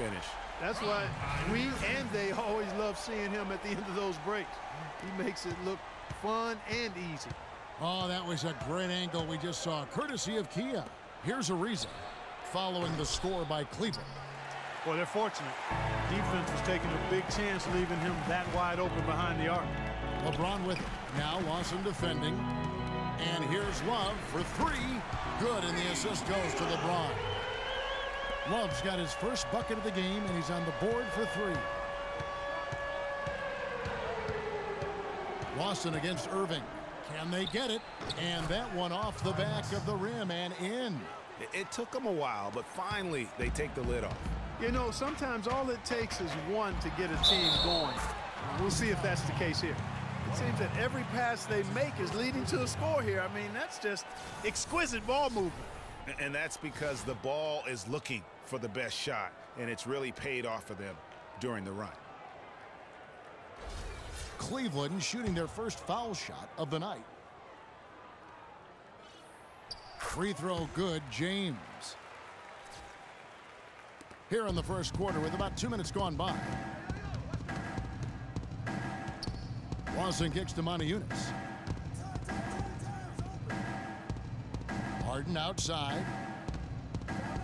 finish. That's why we and they always love seeing him at the end of those breaks. He makes it look fun and easy. Oh, that was a great angle we just saw, courtesy of Kia. Here's a reason. Following the score by Cleveland. Well, they're fortunate. Defense was taking a big chance leaving him that wide open behind the arc. LeBron with it. Now Lawson defending. And here's Love for three. Good, and the assist goes to LeBron. Love's got his first bucket of the game, and he's on the board for three. Lawson against Irving. Can they get it? And that one off the back of the rim and in. It took them a while, but finally they take the lid off. You know, sometimes all it takes is one to get a team going. We'll see if that's the case here. It seems that every pass they make is leading to a score here. I mean, that's just exquisite ball movement. And that's because the ball is looking for the best shot, and it's really paid off for them during the run. Cleveland shooting their first foul shot of the night. Free throw good, James. Here in the first quarter with about 2 minutes gone by. Lawson kicks to Monty Eunice. Harden outside.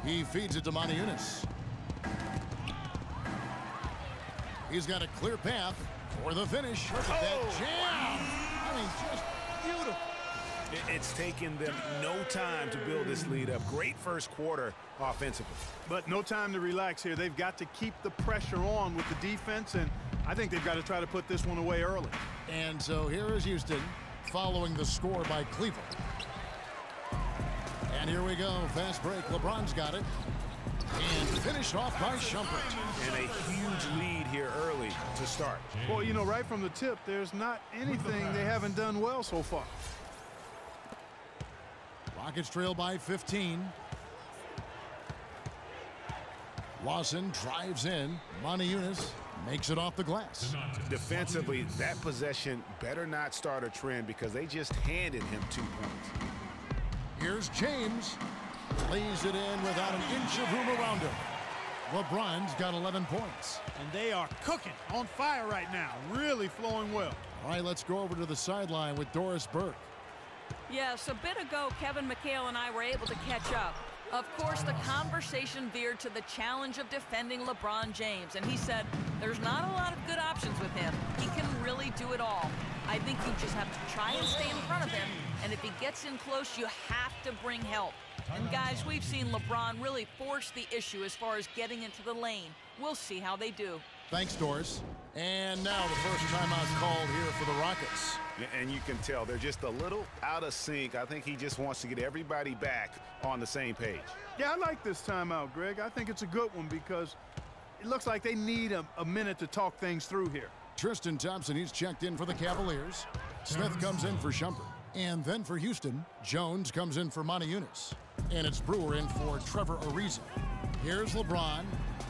He feeds it to Monty Eunice. He's got a clear path for the finish. Look at that jam. I mean, just beautiful. It's taken them no time to build this lead up. Great first quarter offensively. But no time to relax here. They've got to keep the pressure on with the defense, and I think they've got to try to put this one away early. And so here is Houston following the score by Cleveland. And here we go. Fast break. LeBron's got it. And finished off by Shumpert. And a huge lead here early to start. Well, you know, right from the tip, there's not anything they haven't done well so far. Rockets trail by 15. Lawson drives in. Monty Eunice makes it off the glass. Defensively, that possession better not start a trend because they just handed him 2 points. Here's James. Lays it in without an inch of room around him. LeBron's got 11 points. And they are cooking, on fire right now. Really flowing well. All right, let's go over to the sideline with Doris Burke. Yes, a bit ago, Kevin McHale and I were able to catch up. Of course, the conversation veered to the challenge of defending LeBron James, and he said there's not a lot of good options with him. He can really do it all. I think you just have to try and stay in front of him, and if he gets in close, you have to bring help. And guys, we've seen LeBron really force the issue as far as getting into the lane. We'll see how they do. Thanks, Doris. And now the first timeout called here for the Rockets. And you can tell they're just a little out of sync. I think he just wants to get everybody back on the same page. Yeah, I like this timeout, Greg. I think it's a good one because it looks like they need a minute to talk things through here. Tristan Thompson, he's checked in for the Cavaliers. Smith comes in for Shumpert. And then for Houston, Jones comes in for Monty Eunice. And it's Brewer in for Trevor Ariza. Here's LeBron.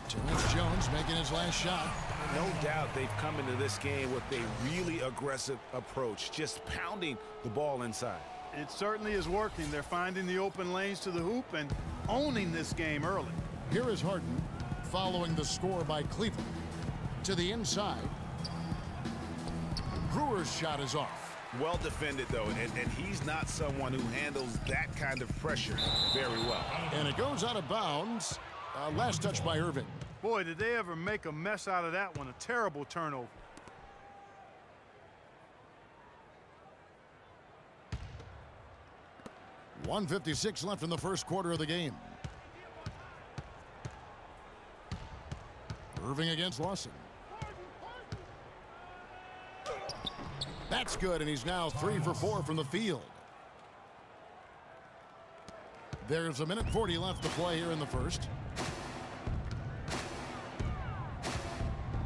Terrence Jones making his last shot. No doubt they've come into this game with a really aggressive approach, just pounding the ball inside. It certainly is working. They're finding the open lanes to the hoop and owning this game early. Here is Harden following the score by Cleveland. To the inside. Brewer's shot is off. Well defended, though, and he's not someone who handles that kind of pressure very well. And it goes out of bounds. Last touch by Irving. Boy, did they ever make a mess out of that one. A terrible turnover. .156 left in the first quarter of the game. Irving against Lawson. That's good, and he's now 3 for 4 from the field. There's 1:40 left to play here in the first.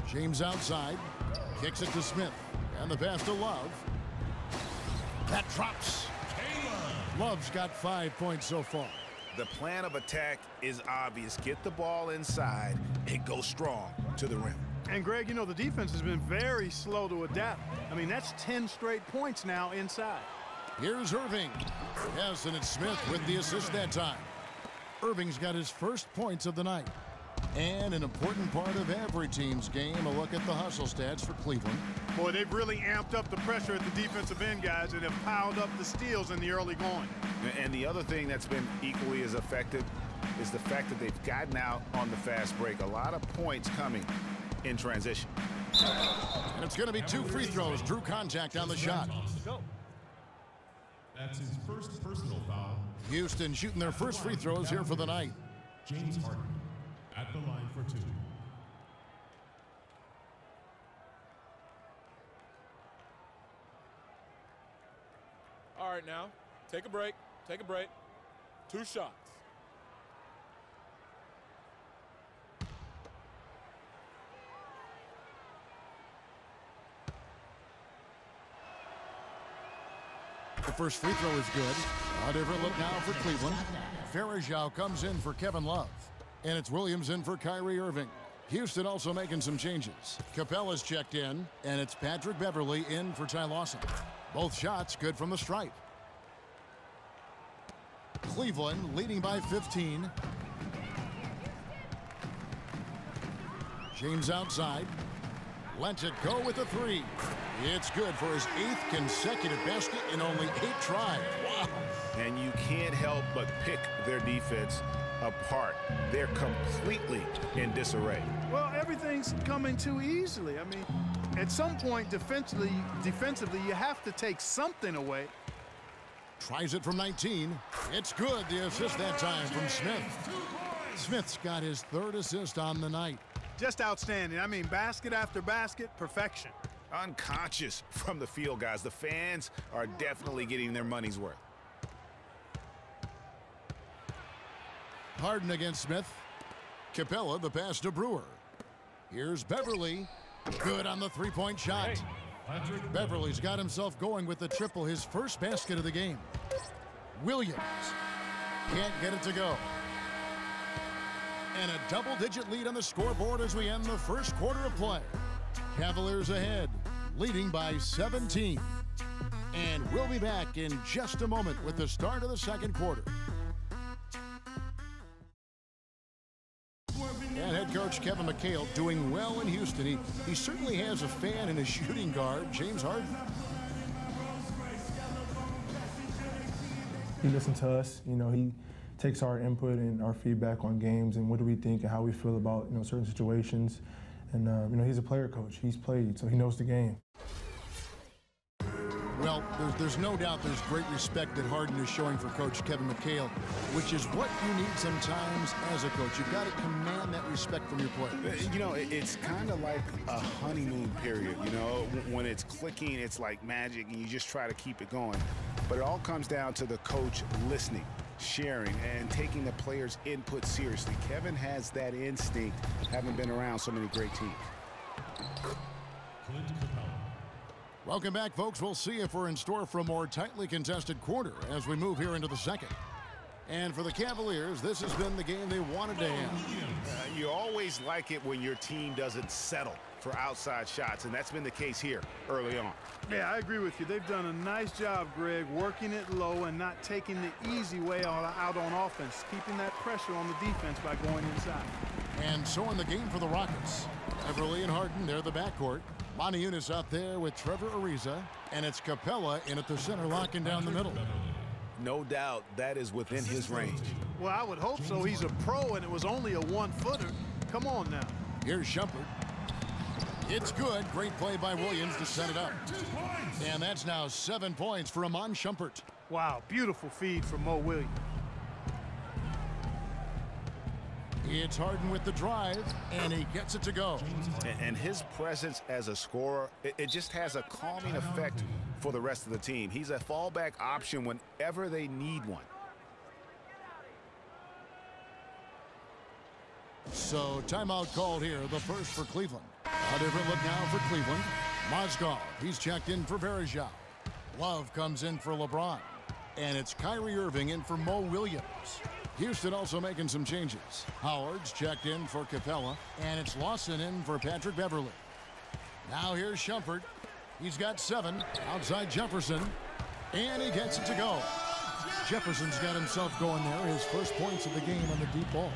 James outside, kicks it to Smith, and the pass to Love. That drops. Love's got 5 points so far. The plan of attack is obvious. Get the ball inside and go strong to the rim. And, Greg, you know, the defense has been very slow to adapt. I mean, that's 10 straight points now inside. Here's Irving. Yes, and it's Smith with the assist that time. Irving's got his first points of the night. And an important part of every team's game, a look at the hustle stats for Cleveland. Boy, they've really amped up the pressure at the defensive end, guys, and have piled up the steals in the early going. And the other thing that's been equally as effective is the fact that they've gotten out on the fast break. A lot of points coming in transition. And it's going to be 2 free throws. Drew contact on the shot. That's his first personal foul. Houston shooting their first free throws here for the night. James Harden at the line for 2. All right, now, take a break. Take a break. 2 shots. The first free throw is good. A different look now for Cleveland. Varejao comes in for Kevin Love. And it's Williams in for Kyrie Irving. Houston also making some changes. Capella's checked in, and it's Patrick Beverley in for Ty Lawson. Both shots good from the stripe. Cleveland leading by 15. James outside. Lets it go with a 3. It's good for his 8th consecutive basket in only 8 tries. Wow. And you can't help but pick their defense apart. They're completely in disarray. Well, everything's coming too easily. I mean, at some point defensively, you have to take something away. Tries it from 19. It's good. The assist that time from Smith. Smith's got his 3rd assist on the night. Just outstanding. I mean, basket after basket, perfection. Unconscious from the field, guys. The fans are definitely getting their money's worth. Harden against Smith. Capella, the pass to Brewer. Here's Beverley. Good on the 3-point shot. Beverley's got himself going with the triple, his first basket of the game. Williams can't get it to go. And a double-digit lead on the scoreboard as we end the first quarter of play. Cavaliers ahead, leading by 17. And we'll be back in just a moment with the start of the second quarter. And head coach Kevin McHale doing well in Houston. He certainly has a fan in his shooting guard, James Harden. He listens to us. You know, he takes our input and our feedback on games and what do we think and how we feel about, you know, certain situations. And, you know, he's a player coach. He's played, so he knows the game. Well, there's no doubt there's great respect that Harden is showing for Coach Kevin McHale, which is what you need sometimes as a coach. You've got to command that respect from your players. You know, it's kind of like a honeymoon period, you know. When it's clicking, it's like magic, and you just try to keep it going. But it all comes down to the coach listening, sharing, and taking the players' input seriously. Kevin has that instinct, having been around so many great teams. Welcome back, folks. We'll see if we're in store for a more tightly contested quarter as we move here into the second. And for the Cavaliers, this has been the game they wanted to have. You always like it when your team doesn't settle for outside shots, and that's been the case here early on. Yeah, I agree with you. They've done a nice job, Greg, working it low and not taking the easy way out on offense, keeping that pressure on the defense by going inside. And so in the game for the Rockets, Beverley and Harden, they're the backcourt. Moniunas out there with Trevor Ariza, and it's Capella in at the center, locking down the middle. No doubt that is within his range. Well, I would hope so. He's a pro, and it was only a 1-footer. Come on now. Here's Shumpert. It's good. Great play by Williams to set it up. And that's now 7 points for Iman Shumpert. Wow, beautiful feed from Mo Williams. It's Harden with the drive, and he gets it to go. And his presence as a scorer, it just has a calming effect for the rest of the team. He's a fallback option whenever they need one. So timeout called here, the first for Cleveland. A different look now for Cleveland. Mozgov, he's checked in for Varejao. Love comes in for LeBron. And it's Kyrie Irving in for Mo Williams. Houston also making some changes. Howard's checked in for Capella, and it's Lawson in for Patrick Beverley. Now here's Shumpert. He's got 7 outside Jefferson, and he gets it to go. Jefferson's got himself going there, his first points of the game on the deep ball.